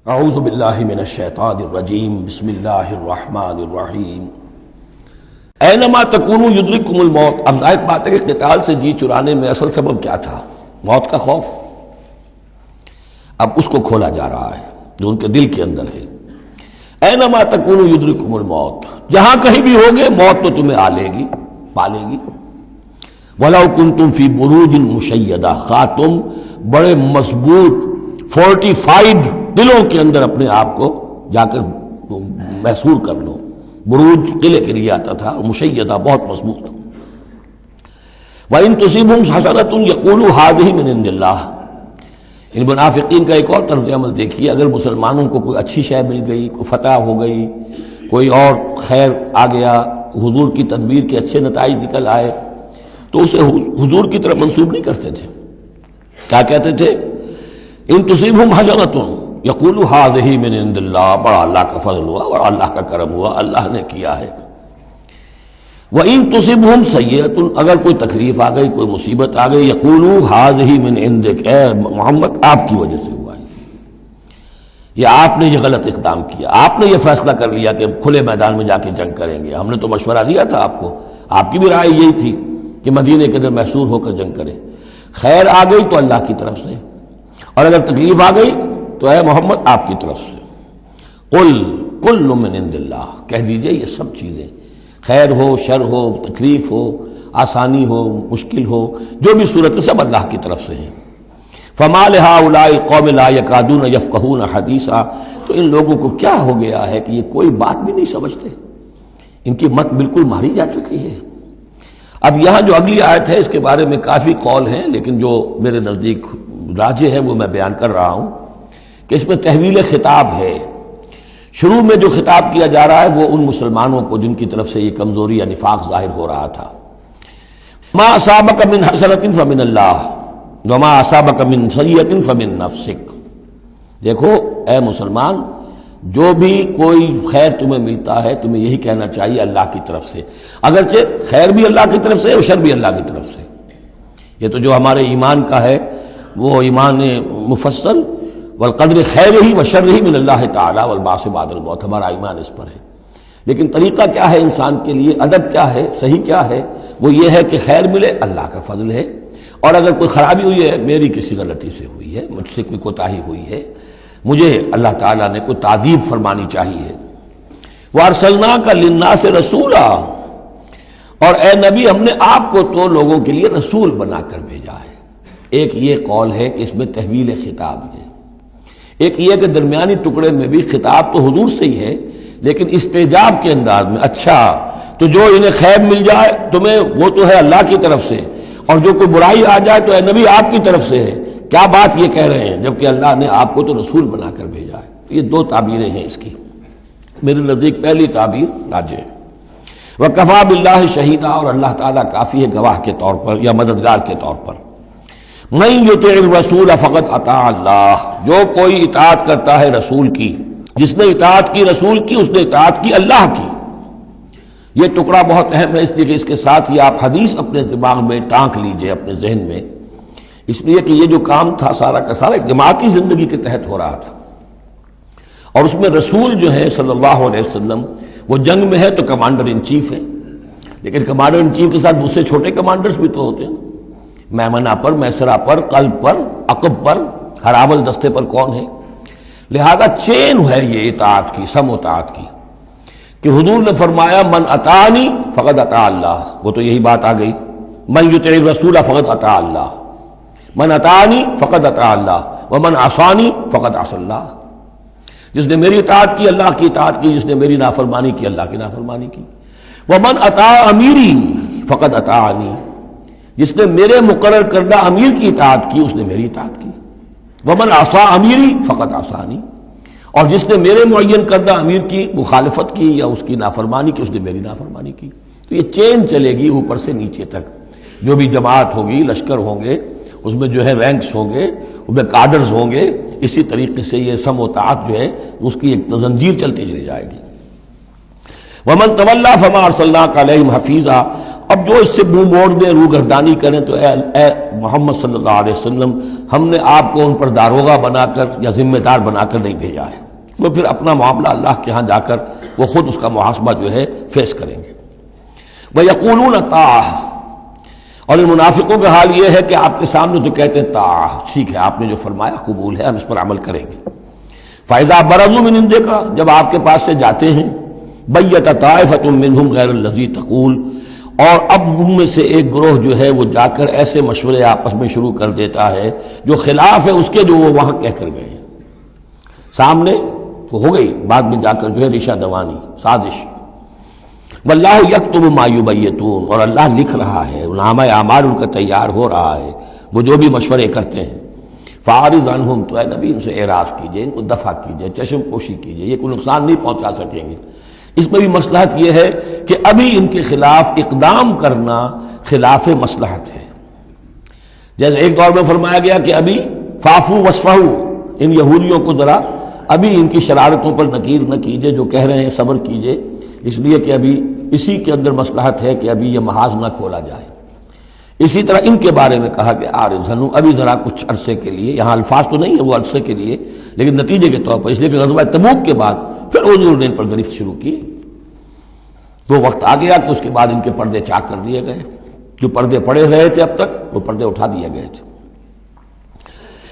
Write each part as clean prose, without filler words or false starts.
اعوذ باللہ من الشیطان الرجیم بسم اللہ الرحمن الرحیم اینما تکونوا یدرککم الموت۔ اب ظاہر بات ہے کہ قتال سے جی چرانے میں اصل سبب کیا تھا؟ موت کا خوف۔ اب اس کو کھولا جا رہا ہے جو ان کے دل کے اندر ہے۔ اینما تکونوا یدرککم الموت، جہاں کہیں بھی ہوگے موت تو تمہیں آ لے گی، پا لے گی۔ وَلَوْ كُنْتُمْ فِي بُرُوجٍ مُشَيَّدَةٍ، خواہ تم بڑے مضبوط فورٹیفائڈ دلوں کے اندر اپنے آپ کو جا کر محصور کر لو۔ بروج قلعے کے لیے آتا تھا، مشیدہ بہت مضبوط۔ وَإِن تُصِبْهُمْ حَسَنَةٌ يَقُولُوا هَٰذِهِ مِنْ عِندِ اللَّهِ۔ ان منافقین کا ایک اور طرز عمل دیکھیے، اگر مسلمانوں کو کوئی اچھی شے مل گئی، کوئی فتح ہو گئی، کوئی اور خیر آ گیا، حضور کی تدبیر کے اچھے نتائج نکل آئے، تو اسے حضور کی طرف منسوب نہیں کرتے تھے۔ کیا کہتے تھے؟ ان تصیبہم حسنۃ یقولوا ھذہ من عند اللہ، بڑا اللہ کا فضل ہوا، بڑا اللہ کا کرم ہوا، اللہ نے کیا ہے۔ وَإِن تُصِبْهُمْ سَيِّئَةٌ، اگر کوئی تکلیف آ گئی، کوئی مصیبت آ گئی، یقولوا ھذہ من عندک، اے محمد آپ کی وجہ سے ہوا ہے، یہ آپ نے یہ غلط اقدام کیا، آپ نے یہ فیصلہ کر لیا کہ کھلے میدان میں جا کے جنگ کریں گے، ہم نے تو مشورہ دیا تھا آپ کو، آپ کی بھی رائے یہی تھی کہ مدینے کے اندر محصور ہو کر جنگ کریں۔ خیر آ گئی تو اللہ کی طرف سے، اور اگر تکلیف آ گئی تو اے محمد آپ کی طرف سے۔ قل کل من عند اللہ، کہہ دیجئے یہ سب چیزیں، خیر ہو، شر ہو، تکلیف ہو، آسانی ہو، مشکل ہو، جو بھی صورت میں سب اللہ کی طرف سے ہیں۔ فما لہؤلاء القوم لا یکادون یفقہون حدیثا، تو ان لوگوں کو کیا ہو گیا ہے کہ یہ کوئی بات بھی نہیں سمجھتے، ان کی مت بالکل ماری جا چکی ہے۔ اب یہاں جو اگلی آیت ہے اس کے بارے میں کافی قول ہیں، لیکن جو میرے نزدیک راجح ہے وہ میں بیان کر رہا ہوں کہ اس میں تحویل خطاب ہے۔ شروع میں جو خطاب کیا جا رہا ہے وہ ان مسلمانوں کو جن کی طرف سے یہ کمزوری یا نفاق ظاہر ہو رہا تھا۔ ما اصابک من حسنۃ فمن اللہ وما اصابک من سیئۃ فمن نفسک۔ دیکھو اے مسلمان، جو بھی کوئی خیر تمہیں ملتا ہے تمہیں یہی کہنا چاہیے اللہ کی طرف سے، اگرچہ خیر بھی اللہ کی طرف سے اور شر بھی اللہ کی طرف سے۔ یہ تو جو ہمارے ایمان کا ہے وہ ایمان مفصل، والقدر خیرہ وشرہ من اللہ تعالی والبعث بعد الموت، ہمارا ایمان اس پر ہے۔ لیکن طریقہ کیا ہے انسان کے لیے، ادب کیا ہے، صحیح کیا ہے؟ وہ یہ ہے کہ خیر ملے اللہ کا فضل ہے، اور اگر کوئی خرابی ہوئی ہے میری کسی غلطی سے ہوئی ہے، مجھ سے کوئی کوتاہی ہوئی ہے، مجھے اللہ تعالیٰ نے کوئی تعدیب فرمانی چاہیے۔ وَأَرْسَلْنَاكَ لِلنَّاسِ رَسُولًا، اور اے نبی ہم نے آپ کو تو لوگوں کے لیے رسول بنا کر بھیجا ہے۔ ایک یہ قول ہے کہ اس میں تحویل خطاب ہے، ایک یہ کہ درمیانی ٹکڑے میں بھی خطاب تو حضور سے ہی ہے لیکن استجاب کے انداز میں، اچھا تو جو انہیں خیر مل جائے تمہیں وہ تو ہے اللہ کی طرف سے، اور جو کوئی برائی آ جائے تو اے نبی آپ کی طرف سے ہے۔ کیا بات یہ کہہ رہے ہیں جبکہ اللہ نے آپ کو تو رسول بنا کر بھیجا ہے؟ تو یہ دو تعبیریں ہیں اس کی، میرے نزدیک پہلی تعبیر راجح ہے۔ وَكَفَىٰ بِاللَّهِ شَهِيدًا، اور اللہ تعالیٰ کافی ہے گواہ کے طور پر یا مددگار کے طور پر۔ مَن يُطِعِ الرَّسُولَ فَقَدْ أَطَاعَ اللَّهَ، جو کوئی اطاعت کرتا ہے رسول کی، جس نے اطاعت کی رسول کی اس نے اطاعت کی اللہ کی۔ یہ ٹکڑا بہت اہم ہے، اس لیے کہ اس کے ساتھ ہی آپ حدیث اپنے دماغ میں ٹانک لیجئے، اپنے ذہن میں، اس لیے کہ یہ جو کام تھا سارا کا سارا ایک جماعتی زندگی کے تحت ہو رہا تھا، اور اس میں رسول جو ہے صلی اللہ علیہ وسلم وہ جنگ میں ہے تو کمانڈر ان چیف ہے، لیکن کمانڈر ان چیف کے ساتھ دوسرے چھوٹے کمانڈرز بھی تو ہوتے ہیں، میمنہ پر، میسرہ پر، قلب پر، عقب پر، ہر اول دستے پر کون ہے؟ لہذا چین ہے یہ اطاعت کی، سم اطاعت کی، کہ حضور نے فرمایا من اطاعنی فقد اطاع اللہ، وہ تو یہی بات آ گئی، من یطع الرسول فقد اطاع اللہ، من اطاعنی فقد اطاع اللہ ومن عصانی فقد عصى اللہ۔ جس نے میری اطاعت کی اللہ کی اطاعت کی، جس نے میری نافرمانی کی اللہ کی نافرمانی کی۔ ومن اطاع امیری فقد اطاعنی، جس نے میرے مقرر کردہ امیر کی اطاعت کی اس نے میری اطاعت کی۔ ومن عصى امیری فقد عصانی، اور جس نے میرے معین کردہ امیر کی مخالفت کی یا اس کی نافرمانی کی اس نے میری نافرمانی کی۔ تو یہ چین چلے گی اوپر سے نیچے تک، جو بھی جماعت ہوگی، لشکر ہوں گے، اس میں جو ہے رینکس ہوں گے، اس میں کارڈرز ہوں گے، اسی طریقے سے یہ سم و طاعت جو ہے اس کی ایک زنجیر چلتی چلی جائے گی۔ ومن تولی فما ارسلناک علیہم حفیظا، اب جو اس سے منہ موڑ دیں، روگردانی کریں، تو اے محمد صلی اللہ علیہ وسلم، ہم نے آپ کو ان پر داروغہ بنا کر یا ذمہ دار بنا کر نہیں بھیجا ہے، وہ پھر اپنا معاملہ اللہ کے ہاں جا کر وہ خود اس کا محاسبہ جو ہے فیس کریں گے۔ وَيَقُولُونَ طَاعَةٌ، اور ان منافقوں کا حال یہ ہے کہ آپ کے سامنے تو کہتے ہیں طاعہ، ٹھیک ہے آپ نے جو فرمایا قبول ہے، ہم اس پر عمل کریں گے۔ فَإِذَا بَرَزُوا مِنْ عِنْدِكَ، جب آپ کے پاس سے جاتے ہیں، بَيَّتَ طَائِفَةٌ مِّنْهُمْ غَيْرَ الَّذِي تَقُولُ، اور اب ان میں سے ایک گروہ جو ہے وہ جا کر ایسے مشورے آپس میں شروع کر دیتا ہے جو خلاف ہے اس کے جو وہ وہاں کہہ کر گئے ہیں۔ سامنے تو ہو گئی، بعد میں جا کر جو ہے ریشہ دوانی، سازش۔ واللہ یکتب ما یبیتون، اور اللہ لکھ رہا ہے، نامہ اعمال ان کا تیار ہو رہا ہے، وہ جو بھی مشورے کرتے ہیں۔ فاعرض عنہم، تو اے نبی ان سے اعراض کیجئے، ان کو دفع کیجئے، چشم پوشی کیجئے، یہ کوئی نقصان نہیں پہنچا سکیں گے۔ اس میں بھی مصلحت یہ ہے کہ ابھی ان کے خلاف اقدام کرنا خلاف مصلحت ہے۔ جیسے ایک دور میں فرمایا گیا کہ ابھی فاعفوا واصفحوا، ان یہودیوں کو ذرا ابھی ان کی شرارتوں پر نکیر نہ کیجئے، جو کہہ رہے ہیں صبر کیجئے، اس لیے کہ ابھی اسی کے اندر مصلحت ہے کہ ابھی یہ محاذ نہ کھولا جائے۔ اسی طرح ان کے بارے میں کہا کہ آرزنو، ابھی ذرا کچھ عرصے کے لیے، یہاں الفاظ تو نہیں ہے وہ عرصے کے لیے، لیکن نتیجے کے طور پر، اس لیے کہ غزوہ تبوک کے بعد پھر حضور نے ان پر گرفت شروع کی، تو وقت آ گیا کہ اس کے بعد ان کے پردے چاک کر دیے گئے، جو پردے پڑے رہے تھے اب تک وہ پردے اٹھا دیے گئے تھے۔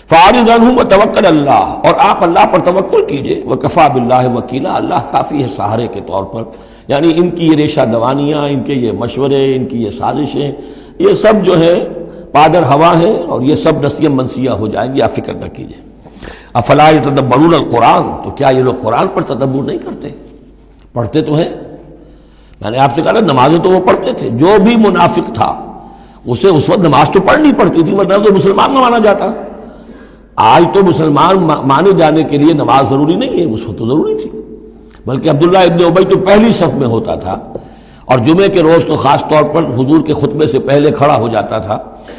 فَأَعْرِضْ عَنْهُمْ وَتَوَكَّلْ عَلَى اللَّهِ، اور آپ اللہ پر توکل کیجئے، وَكَفَىٰ بِاللَّهِ وَكِيلًا، اللہ کافی ہے سہارے کے طور پر۔ یعنی ان کی یہ ریشہ دوانیاں، ان کے یہ مشورے، ان کی یہ سازشیں، یہ سب جو ہے پادر ہوا ہے، اور یہ سب نسیاں منسیہ ہو جائیں گی، آپ فکر نہ کیجئے۔ افلا یتدبرون القرآن، تو کیا یہ لوگ قرآن پر تدبر نہیں کرتے؟ پڑھتے تو ہیں، میں نے آپ سے کہا نا نمازیں تو وہ پڑھتے تھے، جو بھی منافق تھا اسے اس وقت نماز تو پڑھنی پڑتی تھی، ورنہ تو مسلمان نہ مانا جاتا۔ آج تو مسلمان مانے جانے کے لیے نماز ضروری نہیں ہے، اس وقت تو ضروری تھی، بلکہ عبداللہ ابن ابی تو پہلی صف میں ہوتا تھا، اور جمعے کے روز تو خاص طور پر حضور کے خطبے سے پہلے کھڑا ہو جاتا تھا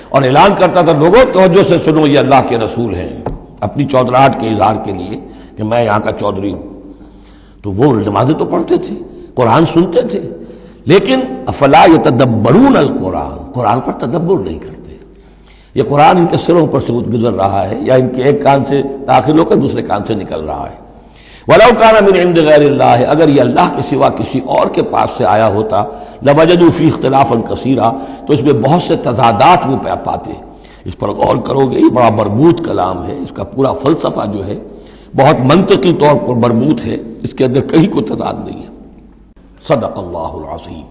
اور اعلان کرتا تھا، لوگوں توجہ سے سنو، یہ اللہ کے رسول ہیں، اپنی چودراہٹ کے اظہار کے لیے کہ میں یہاں کا چودھری ہوں۔ تو وہ نمازیں تو پڑھتے تھے، قرآن سنتے تھے، لیکن افلا یتدبرون القرآن، قرآن پر تدبر نہیں کرتے۔ یہ قرآن ان کے سروں پر سے گزر رہا ہے، یا ان کے ایک کان سے داخل ہو کر دوسرے کان سے نکل رہا ہے۔ وَلَوْ كَانَ مِنْ عِنْدِ غَيْرِ اللَّهِ، اگر یہ اللہ کے سوا کسی اور کے پاس سے آیا ہوتا، لَوَجَدُوا فِيهِ اخْتِلَافًا كَثِيرًا، تو اس میں بہت سے تضادات وہ پاتے۔ اس پر غور کرو گے، یہ بڑا مربوط کلام ہے، اس کا پورا فلسفہ جو ہے بہت منطقی طور پر مربوط ہے، اس کے اندر کہیں کوئی تضاد نہیں ہے۔ صدق اللہ العظیم۔